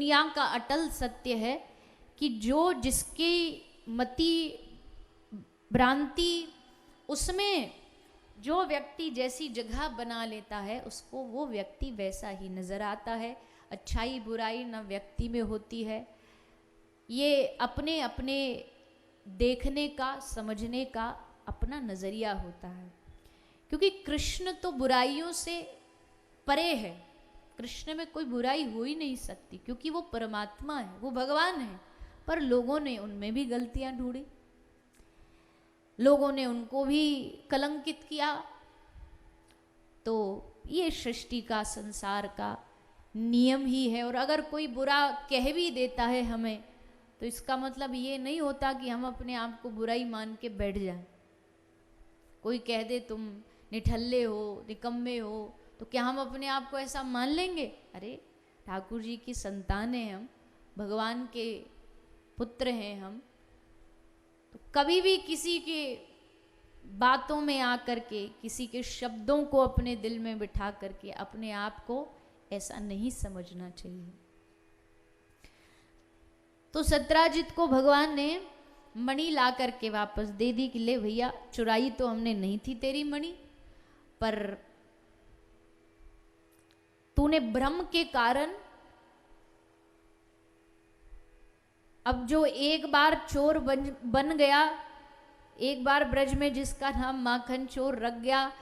दुनिया का अटल सत्य है कि जो जिसकी मति भ्रांति, उसमें जो व्यक्ति जैसी जगह बना लेता है उसको वो व्यक्ति वैसा ही नजर आता है। अच्छाई बुराई न व्यक्ति में होती है, ये अपने अपने देखने का समझने का अपना नजरिया होता है। क्योंकि कृष्ण तो बुराइयों से परे है, कृष्ण में कोई बुराई हो ही नहीं सकती, क्योंकि वो परमात्मा है, वो भगवान है। पर लोगों ने उनमें भी गलतियां ढूंढी, लोगों ने उनको भी कलंकित किया। तो ये सृष्टि का, संसार का नियम ही है। और अगर कोई बुरा कह भी देता है हमें, तो इसका मतलब ये नहीं होता कि हम अपने आप को बुराई मान के बैठ जाएं। कोई कह दे तुम निठल्ले हो, निकम्मे हो, तो क्या हम अपने आप को ऐसा मान लेंगे? अरे ठाकुर जी की संतान हैं हम, भगवान के पुत्र हैं हम, तो कभी भी किसी के बातों में आकर के, किसी के शब्दों को अपने दिल में बिठा करके अपने आप को ऐसा नहीं समझना चाहिए। तो सत्राजित को भगवान ने मणि ला करके वापस दे दी कि ले भैया, चुराई तो हमने नहीं थी तेरी मणि, पर तूने भ्रम के कारण, अब जो एक बार चोर बन गया, एक बार ब्रज में जिसका नाम माखन चोर रख गया,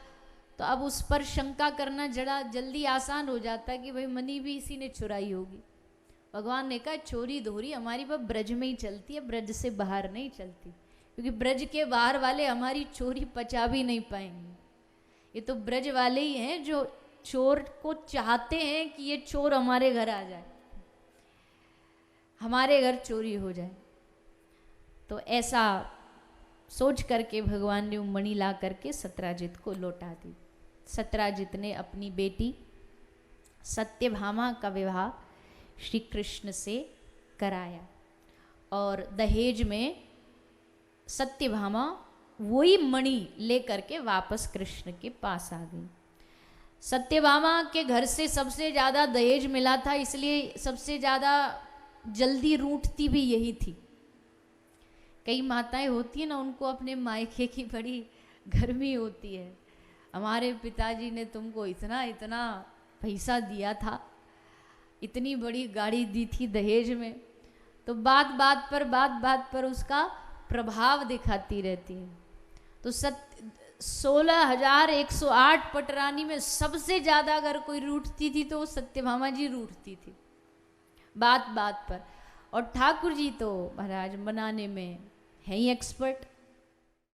तो अब उस पर शंका करना जरा जल्दी आसान हो जाता है कि भाई मणि भी इसी ने चुराई होगी। भगवान ने कहा चोरी धोरी हमारी वह ब्रज में ही चलती है, ब्रज से बाहर नहीं चलती, क्योंकि ब्रज के बाहर वाले हमारी चोरी पचा भी नहीं पाएंगे। ये तो ब्रज वाले ही हैं जो चोर को चाहते हैं कि ये चोर हमारे घर आ जाए, हमारे घर चोरी हो जाए। तो ऐसा सोच करके भगवान ने मणि ला करके सत्राजित को लौटा दी। सत्राजित ने अपनी बेटी सत्यभामा का विवाह श्री कृष्ण से कराया, और दहेज में सत्यभामा वही मणि लेकर के वापस कृष्ण के पास आ गई। सत्यभामा के घर से सबसे ज़्यादा दहेज मिला था, इसलिए सबसे ज़्यादा जल्दी रूठती भी यही थी। कई माताएं होती है ना, उनको अपने मायके की बड़ी गर्मी होती है, हमारे पिताजी ने तुमको इतना इतना पैसा दिया था, इतनी बड़ी गाड़ी दी थी दहेज में, तो बात बात पर उसका प्रभाव दिखाती रहती है। तो 16,108 पटरानी में सबसे ज़्यादा अगर कोई रूठती थी तो वो सत्यभामा जी रूठती थी, बात पर। और ठाकुर जी तो महाराज मनाने में है ही एक्सपर्ट,